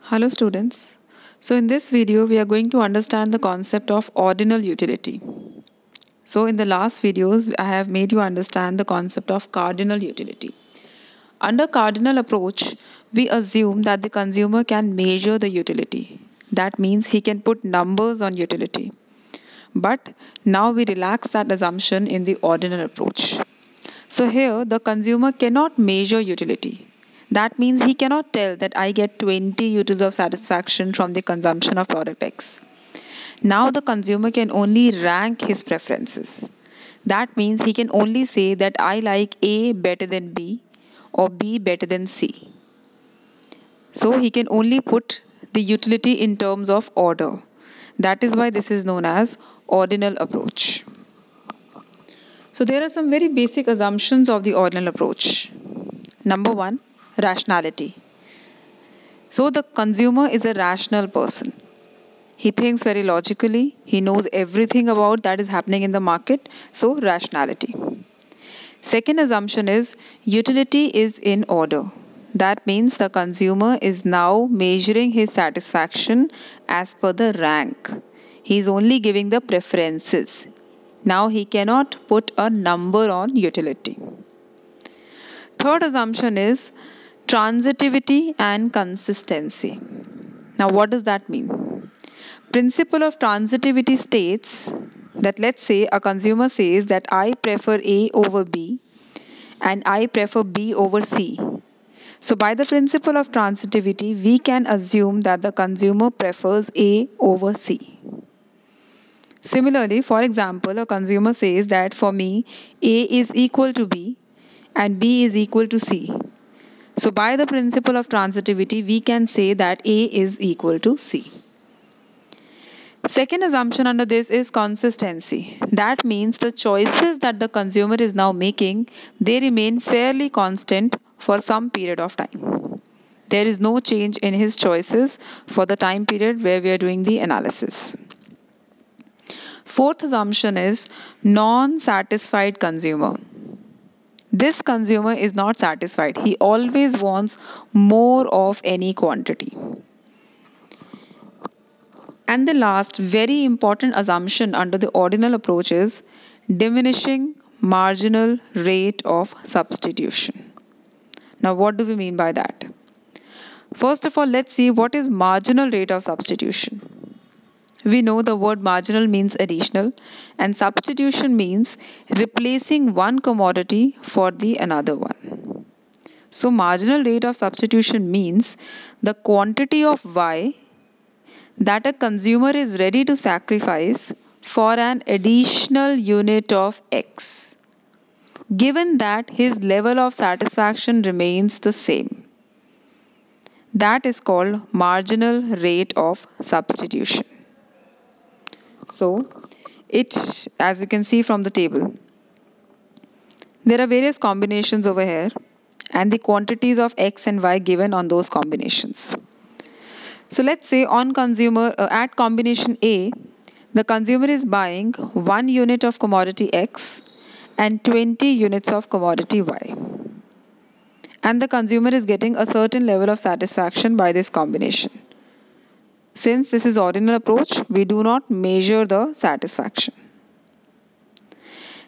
Hello students. So in this video we are going to understand the concept of ordinal utility. So in the last videos I have made you understand the concept of cardinal utility. Under cardinal approach we assume that the consumer can measure the utility. That means he can put numbers on utility. But now we relax that assumption in the ordinal approach. So here the consumer cannot measure utility. That means he cannot tell that I get 20 units of satisfaction from the consumption of product X. Now the consumer can only rank his preferences. That means he can only say that I like A better than B or B better than C. So he can only put the utility in terms of order. That is why this is known as ordinal approach. So there are some very basic assumptions of the ordinal approach. Number one, rationality. So the consumer is a rational person. He thinks very logically. He knows everything about that is happening in the market. So rationality. Second assumption is utility is in order. That means the consumer is now measuring his satisfaction as per the rank. He is only giving the preferences. Now he cannot put a number on utility. Third assumption is transitivity and consistency. Now what does that mean? Principle of transitivity states that let's say a consumer says that I prefer A over B and I prefer B over C. So by the principle of transitivity, we can assume that the consumer prefers A over C. Similarly, for example, a consumer says that for me, A is equal to B and B is equal to C. So by the principle of transitivity, we can say that A is equal to C. Second assumption under this is consistency. That means the choices that the consumer is now making, they remain fairly constant for some period of time. There is no change in his choices for the time period where we are doing the analysis. Fourth assumption is non-satisfied consumer. This consumer is not satisfied. He always wants more of any quantity. And the last very important assumption under the ordinal approach is diminishing marginal rate of substitution. Now what do we mean by that? First of all, let's see what is marginal rate of substitution. We know the word marginal means additional and substitution means replacing one commodity for the another one. So marginal rate of substitution means the quantity of Y that a consumer is ready to sacrifice for an additional unit of X, given that his level of satisfaction remains the same. That is called marginal rate of substitution. So, as you can see from the table, there are various combinations over here and the quantities of X and Y given on those combinations. So let's say at combination A, the consumer is buying 1 unit of commodity X and 20 units of commodity Y. And the consumer is getting a certain level of satisfaction by this combination. Since this is ordinal approach, we do not measure the satisfaction.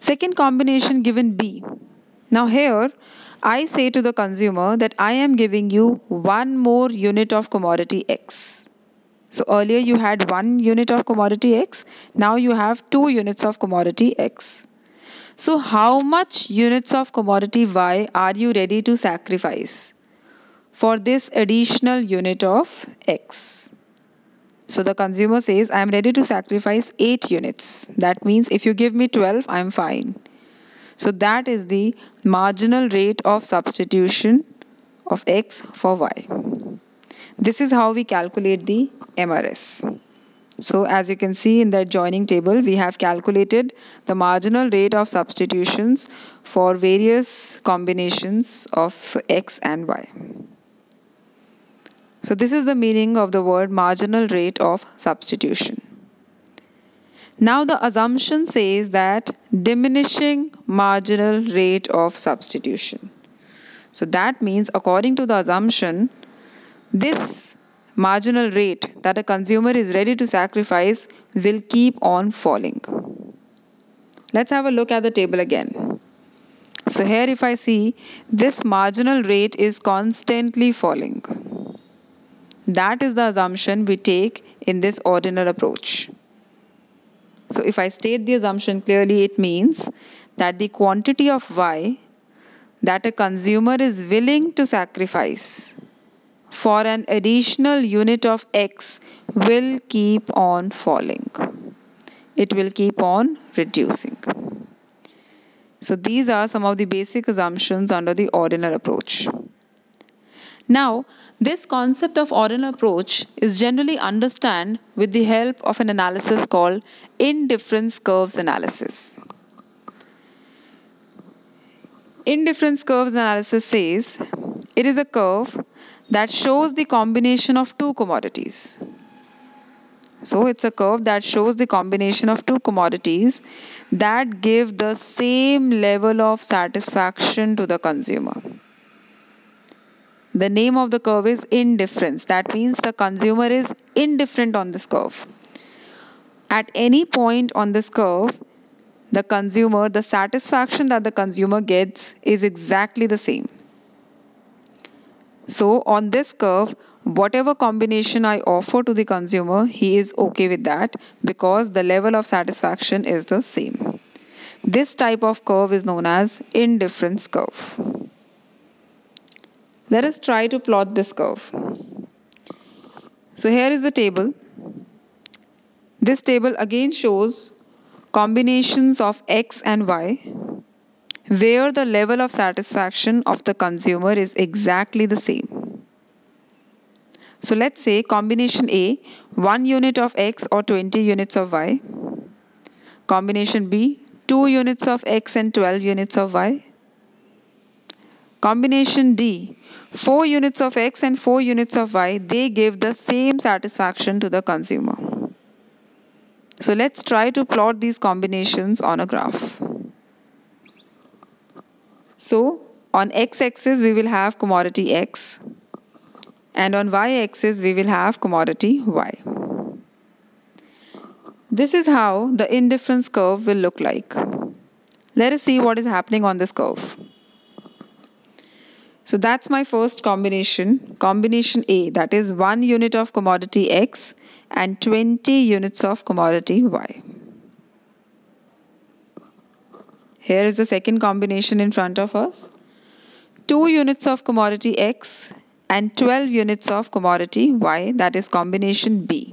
Second combination given B. Now here, I say to the consumer that I am giving you 1 more unit of commodity X. So earlier you had 1 unit of commodity X, now you have 2 units of commodity X. So how much units of commodity Y are you ready to sacrifice for this additional unit of X? So the consumer says, I am ready to sacrifice 8 units. That means if you give me 12, I am fine. So that is the marginal rate of substitution of X for Y. This is how we calculate the MRS. So as you can see in the adjoining table, we have calculated the marginal rate of substitutions for various combinations of X and Y. So this is the meaning of the word marginal rate of substitution. Now the assumption says that diminishing marginal rate of substitution. So that means according to the assumption, this marginal rate that a consumer is ready to sacrifice will keep on falling. Let's have a look at the table again. So here if I see, this marginal rate is constantly falling. That is the assumption we take in this ordinal approach. So if I state the assumption clearly, it means that the quantity of Y that a consumer is willing to sacrifice for an additional unit of X will keep on falling. It will keep on reducing. So these are some of the basic assumptions under the ordinal approach. Now, this concept of ordinal approach is generally understood with the help of an analysis called indifference curves analysis. Indifference curves analysis says it is a curve that shows the combination of two commodities. So it's a curve that shows the combination of two commodities that give the same level of satisfaction to the consumer. The name of the curve is indifference. That means the consumer is indifferent on this curve. At any point on this curve, the satisfaction that the consumer gets is exactly the same. So on this curve, whatever combination I offer to the consumer, he is okay with that because the level of satisfaction is the same. This type of curve is known as indifference curve. Let us try to plot this curve. So here is the table. This table again shows combinations of X and Y where the level of satisfaction of the consumer is exactly the same. So let's say combination A, 1 unit of X or 20 units of Y. Combination B, 2 units of X and 12 units of Y. Combination D, 4 units of X and 4 units of Y, they give the same satisfaction to the consumer. So let's try to plot these combinations on a graph. So on x-axis we will have commodity X and on y-axis we will have commodity Y. This is how the indifference curve will look like. Let us see what is happening on this curve. So that's my first combination, combination A, that is 1 unit of commodity X and 20 units of commodity Y. Here is the second combination in front of us. 2 units of commodity X and 12 units of commodity Y, that is combination B.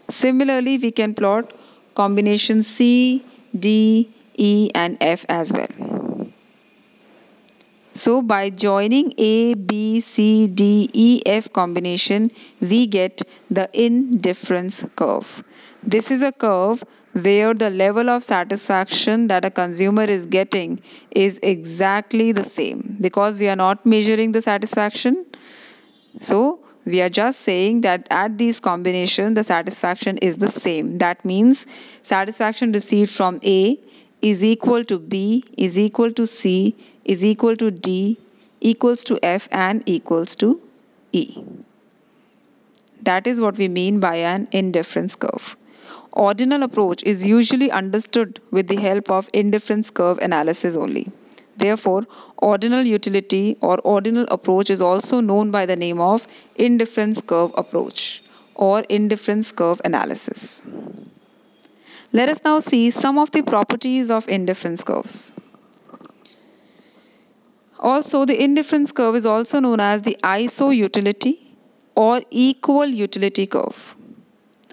Similarly, we can plot combination C, D, E and F as well. So by joining A, B, C, D, E, F combination, we get the indifference curve. This is a curve where the level of satisfaction that a consumer is getting is exactly the same because we are not measuring the satisfaction. So we are just saying that at these combinations, the satisfaction is the same. That means satisfaction received from A is equal to B is equal to C is equal to D equals to F and equals to E. That is what we mean by an indifference curve. Ordinal approach is usually understood with the help of indifference curve analysis only. Therefore, ordinal utility or ordinal approach is also known by the name of indifference curve approach or indifference curve analysis. Let us now see some of the properties of indifference curves. Also, the indifference curve is also known as the ISO utility or equal utility curve.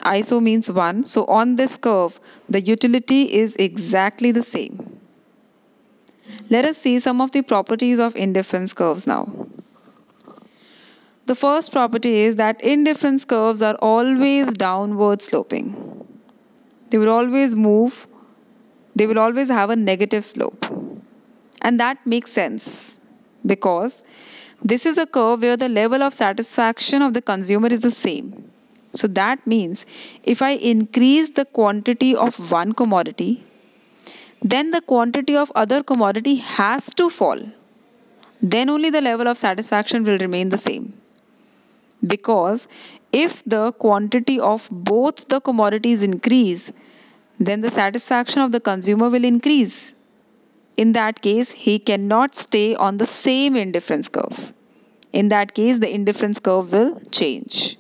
ISO means 1. So on this curve, the utility is exactly the same. Let us see some of the properties of indifference curves now. The first property is that indifference curves are always downward sloping. They will always move. They will always have a negative slope. And that makes sense because this is a curve where the level of satisfaction of the consumer is the same. So that means if I increase the quantity of one commodity, then the quantity of other commodity has to fall. Then only the level of satisfaction will remain the same. Because if the quantity of both the commodities increase, then the satisfaction of the consumer will increase. In that case, he cannot stay on the same indifference curve. In that case, the indifference curve will change.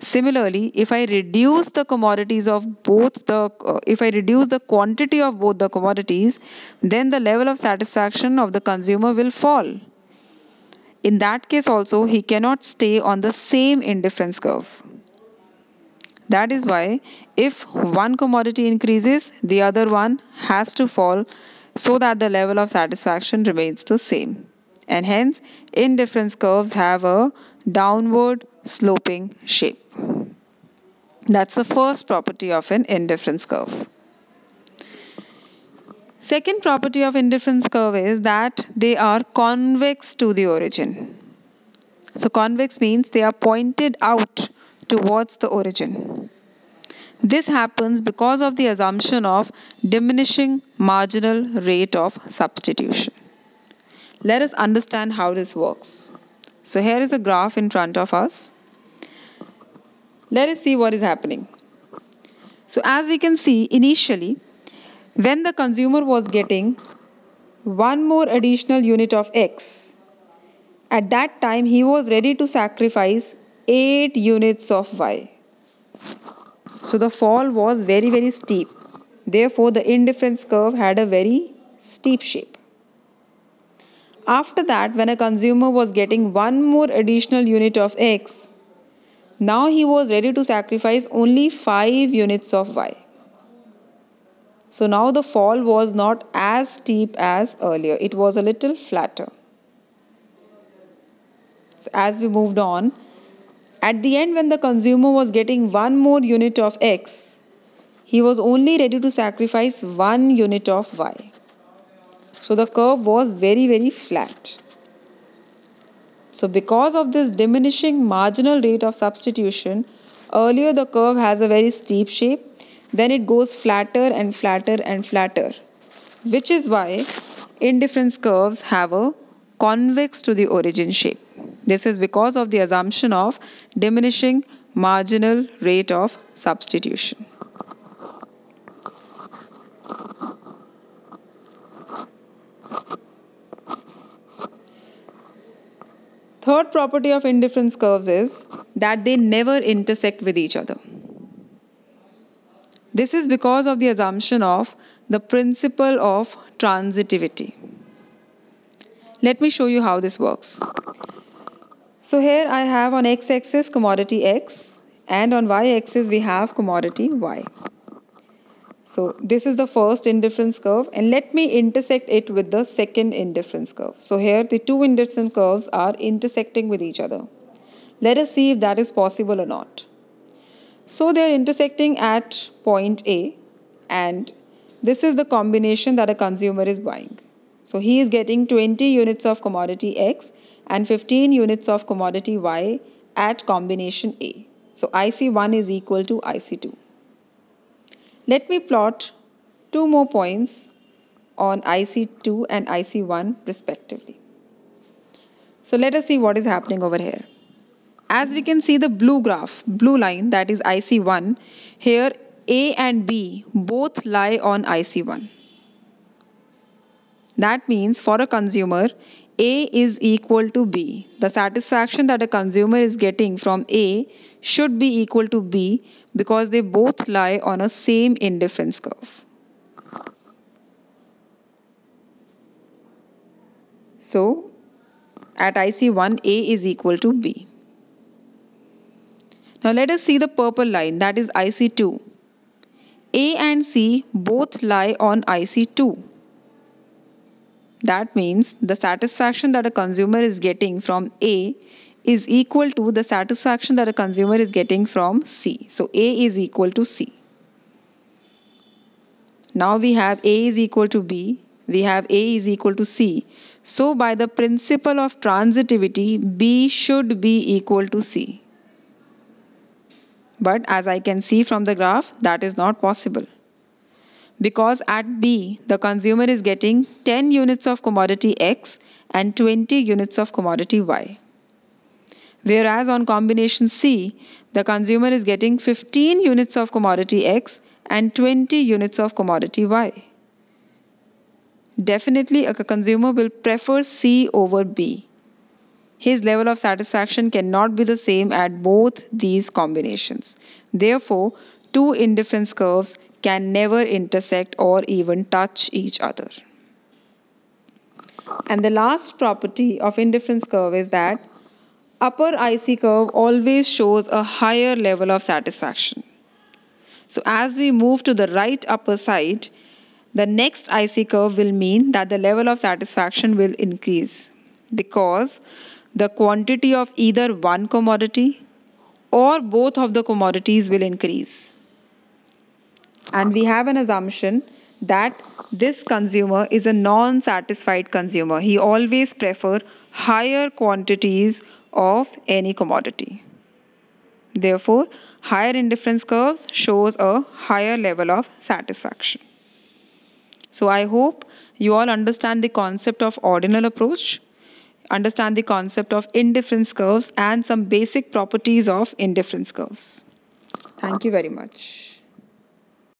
Similarly, if I reduce the commodities of both the, if I reduce the quantity of both the commodities, then the level of satisfaction of the consumer will fall. In that case also, he cannot stay on the same indifference curve. That is why if one commodity increases, the other one has to fall so that the level of satisfaction remains the same. And hence, indifference curves have a downward sloping shape. That's the first property of an indifference curve. Second property of indifference curve is that they are convex to the origin. So convex means they are pointed out towards the origin. This happens because of the assumption of diminishing marginal rate of substitution. Let us understand how this works. So here is a graph in front of us. Let us see what is happening. So as we can see, initially, when the consumer was getting one more additional unit of X, at that time he was ready to sacrifice 8 units of Y. So the fall was very, very steep. Therefore, the indifference curve had a very steep shape. After that, when a consumer was getting one more additional unit of X, now he was ready to sacrifice only 5 units of Y. So now the fall was not as steep as earlier. It was a little flatter. So as we moved on, at the end when the consumer was getting one more unit of X, he was only ready to sacrifice 1 unit of Y. So the curve was very, very flat. So because of this diminishing marginal rate of substitution, earlier the curve has a very steep shape, then it goes flatter and flatter and flatter, which is why indifference curves have a convex to the origin shape. This is because of the assumption of diminishing marginal rate of substitution. Third property of indifference curves is that they never intersect with each other. This is because of the assumption of the principle of transitivity. Let me show you how this works. So here I have on x-axis commodity X and on y-axis we have commodity Y. So this is the first indifference curve and let me intersect it with the second indifference curve. So here the two indifference curves are intersecting with each other. Let us see if that is possible or not. So they are intersecting at point A and this is the combination that a consumer is buying. So he is getting 20 units of commodity X and 15 units of commodity Y at combination A. So IC1 is equal to IC2. Let me plot 2 more points on IC2 and IC1 respectively. So let us see what is happening over here. As we can see the blue graph, blue line that is IC1, here A and B both lie on IC1. That means for a consumer, A is equal to B. The satisfaction that a consumer is getting from A should be equal to B because they both lie on a same indifference curve. So at IC1, A is equal to B. Now let us see the purple line that is IC2. A and C both lie on IC2. That means the satisfaction that a consumer is getting from A is equal to the satisfaction that a consumer is getting from C. So A is equal to C. Now we have A is equal to B, we have A is equal to C. So by the principle of transitivity, B should be equal to C. But as I can see from the graph, that is not possible. Because at B, the consumer is getting 10 units of commodity X and 20 units of commodity Y. Whereas on combination C, the consumer is getting 15 units of commodity X and 20 units of commodity Y. Definitely, a consumer will prefer C over B. His level of satisfaction cannot be the same at both these combinations. Therefore, two indifference curves can never intersect or even touch each other. And the last property of indifference curve is that upper IC curve always shows a higher level of satisfaction. So as we move to the right upper side, the next IC curve will mean that the level of satisfaction will increase because the quantity of either one commodity or both of the commodities will increase. And we have an assumption that this consumer is a non-satisfied consumer. He always prefers higher quantities of any commodity. Therefore, higher indifference curves shows a higher level of satisfaction. So I hope you all understand the concept of ordinal approach, understand the concept of indifference curves and some basic properties of indifference curves. Thank you very much.